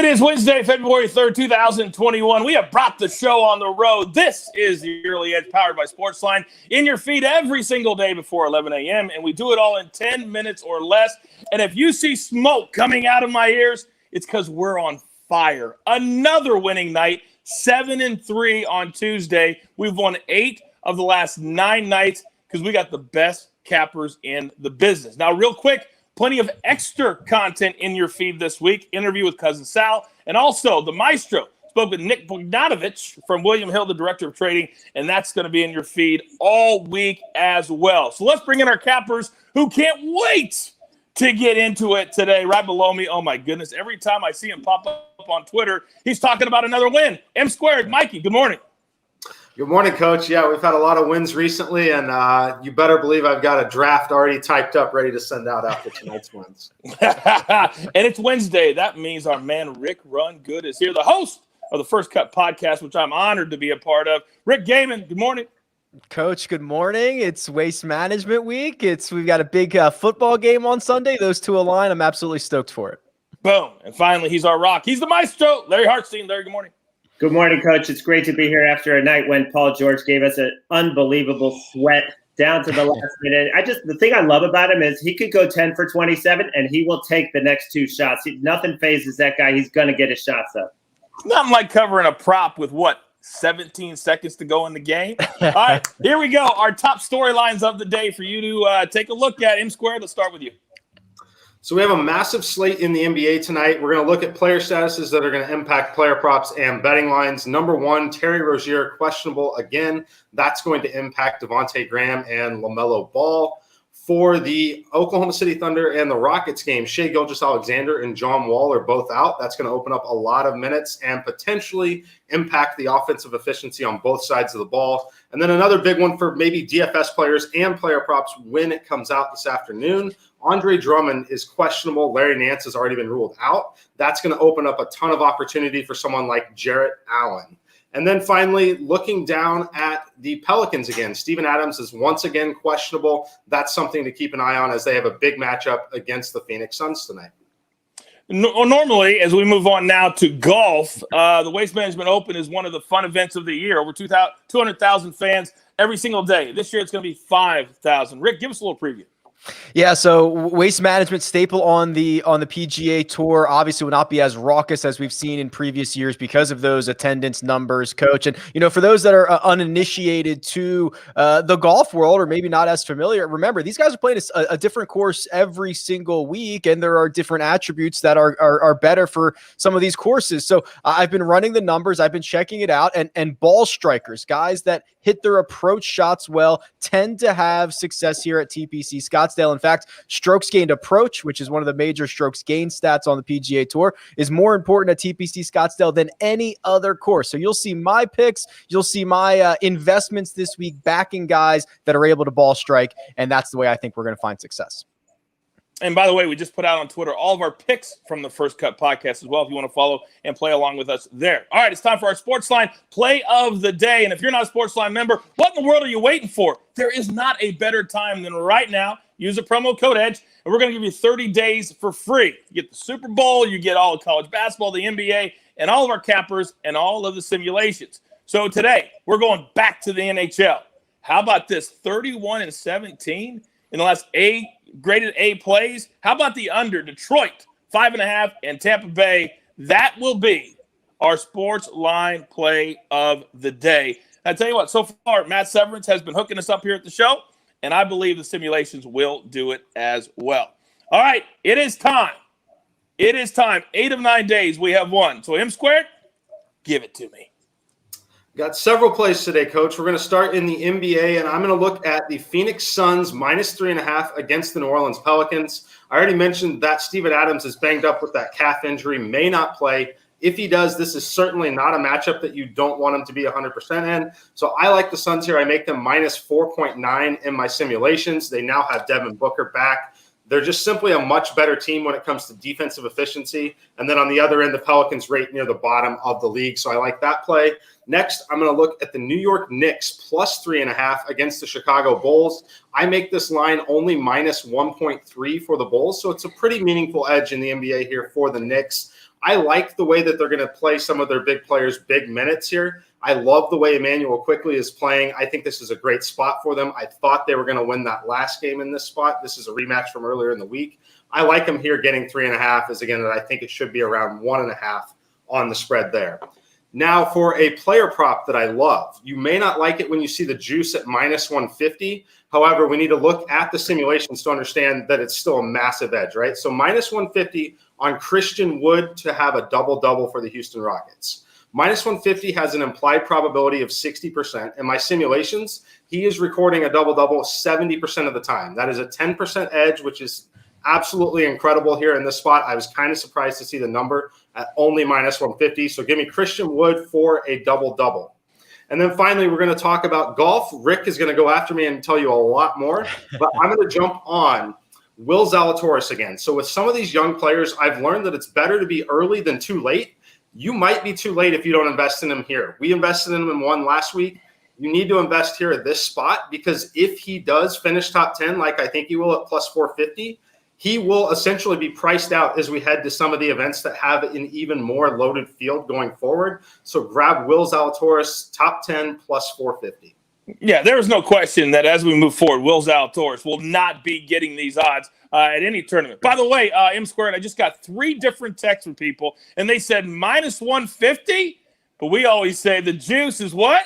It is Wednesday, February 3rd, 2021. We have brought the show on the road. This is the Early Edge powered by SportsLine in your feed every single day before 11 a.m. And we do it all in 10 minutes or less. And if you see smoke coming out of my ears, it's because we're on fire. Another winning night, 7-3 on Tuesday. We've won 8 of the last 9 nights because we got the best cappers in the business. Now, real quick, plenty of extra content in your feed this week. Interview with Cousin Sal. And also, the Maestro spoke with Nick Bogdanovich from William Hill, the Director of Trading. And that's going to be in your feed all week as well. So let's bring in our cappers who can't wait to get into it today. Right below me, oh my goodness. Every time I see him pop up on Twitter, he's talking about another win. M Squared, Mikey, good morning. Good morning, Coach. Yeah, we've had a lot of wins recently, and you better believe I've got a draft already typed up, ready to send out after tonight's wins. And it's Wednesday. That means our man Rick Run Good is here, the host of the First Cut podcast, which I'm honored to be a part of. Rick Gehman, good morning. Coach, good morning. It's Waste Management Week. We've got a big football game on Sunday. Those two align. I'm absolutely stoked for it. Boom. And finally, he's our rock. He's the maestro, Larry Hartstein. Larry, good morning. Good morning, Coach. It's great to be here after a night when Paul George gave us an unbelievable sweat down to the last minute. The thing I love about him is he could go 10 for 27 and he will take the next 2 shots. Nothing phases that guy. He's going to get his shots up. Nothing like covering a prop with 17 seconds to go in the game. All right, here we go. Our top storylines of the day for you to take a look at. M Squared, let's start with you. So we have a massive slate in the NBA tonight. We're going to look at player statuses that are going to impact player props and betting lines. Number 1, Terry Rozier, questionable again. That's going to impact Devontae Graham and LaMelo Ball. For the Oklahoma City Thunder and the Rockets game, Shai Gilgeous-Alexander and John Wall are both out. That's going to open up a lot of minutes and potentially impact the offensive efficiency on both sides of the ball. And then another big one for maybe DFS players and player props when it comes out this afternoon. Andre Drummond is questionable. Larry Nance has already been ruled out. That's going to open up a ton of opportunity for someone like Jarrett Allen. And then finally, looking down at the Pelicans again, Steven Adams is once again questionable. That's something to keep an eye on as they have a big matchup against the Phoenix Suns tonight. Normally, as we move on now to golf, the Waste Management Open is one of the fun events of the year. Over 200,000 fans every single day. This year, it's going to be 5,000. Rick, give us a little preview. Yeah, so Waste Management staple on the PGA Tour obviously will not be as raucous as we've seen in previous years because of those attendance numbers, Coach. And, for those that are uninitiated to the golf world or maybe not as familiar, remember, these guys are playing a different course every single week, and there are different attributes that are better for some of these courses. So I've been running the numbers. I've been checking it out, and ball strikers, guys that hit their approach shots well, tend to have success here at TPC Scottsdale. In fact, strokes gained approach, which is one of the major strokes gained stats on the PGA Tour, is more important at TPC Scottsdale than any other course. So you'll see my picks, you'll see my investments this week backing guys that are able to ball strike, and that's the way I think we're going to find success. And by the way, we just put out on Twitter all of our picks from the First Cut podcast as well, if you want to follow and play along with us there. All right, it's time for our SportsLine play of the day. And if you're not a SportsLine member, what in the world are you waiting for? There is not a better time than right now. Use the promo code EDGE, and we're going to give you 30 days for free. You get the Super Bowl, you get all of college basketball, the NBA, and all of our cappers and all of the simulations. So today, we're going back to the NHL. How about this? 31-17 in the last graded A plays. How about the under? Detroit, 5.5, and Tampa Bay. That will be our SportsLine play of the day. I tell you what, so far, Matt Severance has been hooking us up here at the show, and I believe the simulations will do it as well. All right, it is time. It is time. 8 of 9 days we have won. So M Squared, give it to me. Got several plays today, Coach. We're going to start in the NBA, and I'm going to look at the Phoenix Suns -3.5 against the New Orleans Pelicans. I already mentioned that Steven Adams is banged up with that calf injury, may not play. If he does, this is certainly not a matchup that you don't want him to be 100% in. So I like the Suns here. I make them -4.9 in my simulations. They now have Devin Booker back. They're just simply a much better team when it comes to defensive efficiency. And then on the other end, the Pelicans rate near the bottom of the league. So I like that play. Next, I'm going to look at the New York Knicks +3.5 against the Chicago Bulls. I make this line only -1.3 for the Bulls. So it's a pretty meaningful edge in the NBA here for the Knicks. I like the way that they're going to play some of their big players big minutes here. I love the way Emmanuel Quickly is playing. I think this is a great spot for them. I thought they were going to win that last game in this spot. This is a rematch from earlier in the week. I like them here getting 3.5 is again that I think it should be around 1.5 on the spread there. Now for a player prop that I love. You may not like it when you see the juice at -150. However, we need to look at the simulations to understand that it's still a massive edge, right? So -150 on Christian Wood to have a double-double for the Houston Rockets. -150 has an implied probability of 60%. In my simulations, he is recording a double-double 70% of the time. That is a 10% edge, which is absolutely incredible here in this spot. I was kind of surprised to see the number at only -150. So give me Christian Wood for a double-double. And then finally, we're going to talk about golf. Rick is going to go after me and tell you a lot more, but I'm going to jump on Will Zalatoris again. So with some of these young players, I've learned that it's better to be early than too late. You might be too late if you don't invest in him here. We invested in him in one last week. You need to invest here at this spot because if he does finish top 10, like I think he will at +450, he will essentially be priced out as we head to some of the events that have an even more loaded field going forward. So grab Will Zalatoris, top 10 +450. Yeah, there is no question that as we move forward, Will Zalatoris will not be getting these odds at any tournament. By the way, M Squared, I just got 3 different texts from people, and they said -150, but we always say the juice is what?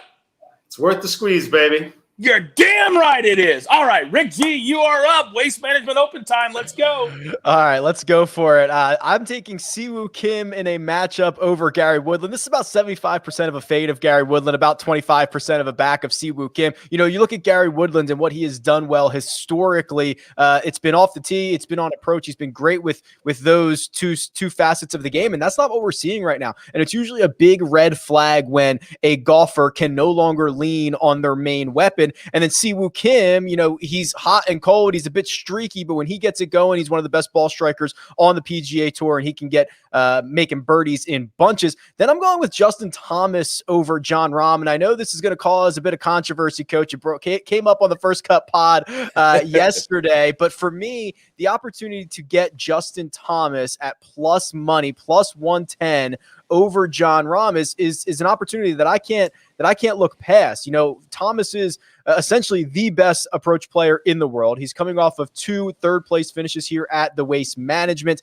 It's worth the squeeze, baby. You're damn right it is. All right, Rick G, you are up. Waste Management open time. Let's go. All right, let's go for it. I'm taking Siwoo Kim in a matchup over Gary Woodland. This is about 75% of a fade of Gary Woodland, about 25% of a back of Siwoo Kim. You know, you look at Gary Woodland and what he has done well historically. It's been off the tee. It's been on approach. He's been great with those two facets of the game, and that's not what we're seeing right now. And it's usually a big red flag when a golfer can no longer lean on their main weapon. And then Siwoo Kim, you know, he's hot and cold. He's a bit streaky, but when he gets it going, he's one of the best ball strikers on the PGA Tour, and he can get making birdies in bunches. Then I'm going with Justin Thomas over Jon Rahm. And I know this is going to cause a bit of controversy, Coach. It came up on the First Cut pod yesterday. But for me, the opportunity to get Justin Thomas at plus money, +110 over Jon Rahm is an opportunity that I can't look past. You know, Thomas is essentially the best approach player in the world. He's coming off of 2 third-place finishes here at the Waste Management,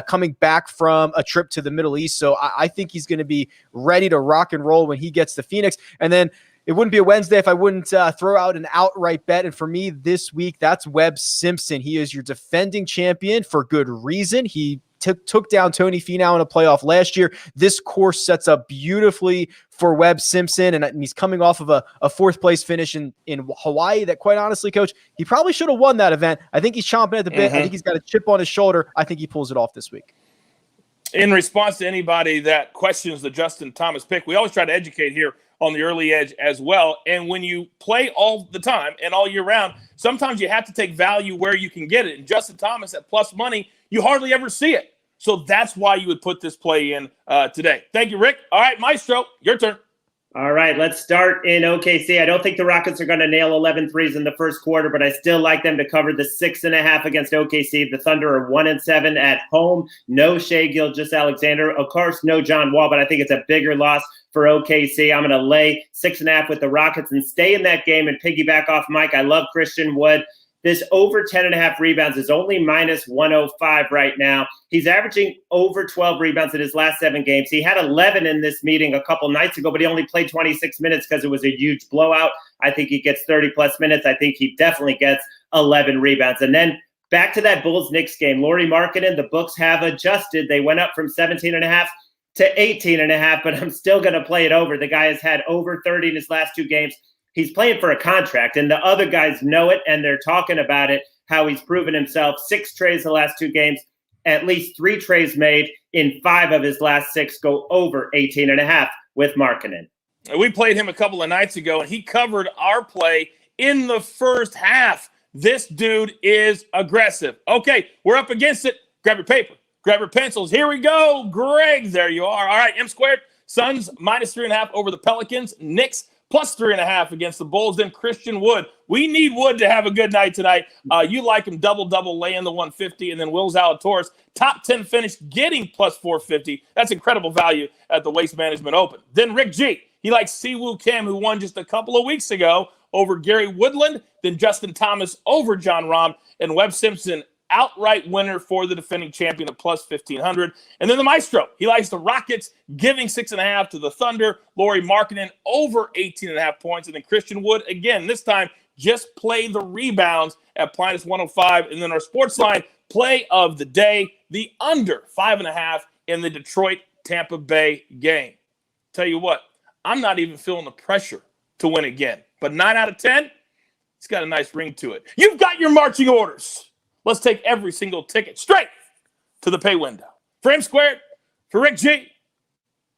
coming back from a trip to the Middle East. So I think he's going to be ready to rock and roll when he gets to Phoenix. And then it wouldn't be a Wednesday if I wouldn't throw out an outright bet. And for me this week, that's Webb Simpson. He is your defending champion for good reason. He took down Tony Finau in a playoff last year. This course sets up beautifully for Webb Simpson, and he's coming off of a 4th-place finish in Hawaii that, quite honestly, Coach, he probably should have won that event. I think he's chomping at the bit. I think he's got a chip on his shoulder. I think he pulls it off this week. In response to anybody that questions the Justin Thomas pick, we always try to educate here on the early edge as well. And when you play all the time and all year round, sometimes you have to take value where you can get it. And Justin Thomas at plus money, you hardly ever see it. So that's why you would put this play in today. Thank you, Rick. All right, Maestro, your turn. All right, let's start in OKC. I don't think the Rockets are going to nail 11 threes in the first quarter, but I still like them to cover the 6.5 against OKC. The Thunder are 1-7 at home. No Shai Gilgeous-Alexander. Of course, no John Wall, but I think it's a bigger loss for OKC. I'm going to lay 6.5 with the Rockets and stay in that game and piggyback off Mike. I love Christian Wood. This over 10.5 rebounds is only -105 right now. He's averaging over 12 rebounds in his last 7 games. He had 11 in this meeting a couple nights ago, but he only played 26 minutes because it was a huge blowout. I think he gets 30-plus minutes. I think he definitely gets 11 rebounds. And then back to that Bulls-Knicks game. Lauri Markkanen, the books have adjusted. They went up from 17.5 to 18.5, but I'm still going to play it over. The guy has had over 30 in his last 2 games. He's playing for a contract, and the other guys know it, and they're talking about it, how he's proven himself. 6 trays the last 2 games, at least 3 trays made in 5 of his last 6 go over 18.5 with Markkanen. We played him a couple of nights ago, and he covered our play in the first half. This dude is aggressive. Okay, we're up against it. Grab your paper. Grab your pencils. Here we go. Greg, there you are. All right, M squared. Suns -3.5 over the Pelicans. Knicks plus 3.5 against the Bulls. Then Christian Wood. We need Wood to have a good night tonight. You like him double, laying the 150. And then Will Zalatoris, top 10 finish, getting plus 450. That's incredible value at the Waste Management Open. Then Rick G. He likes Siwoo Kim, who won just a couple of weeks ago over Gary Woodland. Then Justin Thomas over John Rahm. And Webb Simpson, outright winner for the defending champion at plus 1,500. And then the Maestro. He likes the Rockets, giving 6.5 to the Thunder. Lauri Markkanen over 18.5 points. And then Christian Wood, again, this time, just play the rebounds at minus 105. And then our SportsLine play of the day, the under 5.5 in the Detroit-Tampa Bay game. Tell you what, I'm not even feeling the pressure to win again. But 9 out of 10, it's got a nice ring to it. You've got your marching orders. Let's take every single ticket straight to the pay window. For M Squared, for Rick G,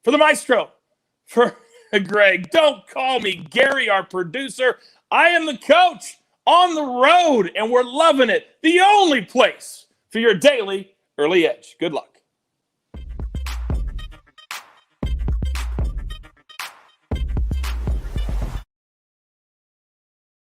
for the Maestro, for Greg. Don't call me Gary, our producer. I am the coach on the road, and we're loving it. The only place for your daily early edge. Good luck.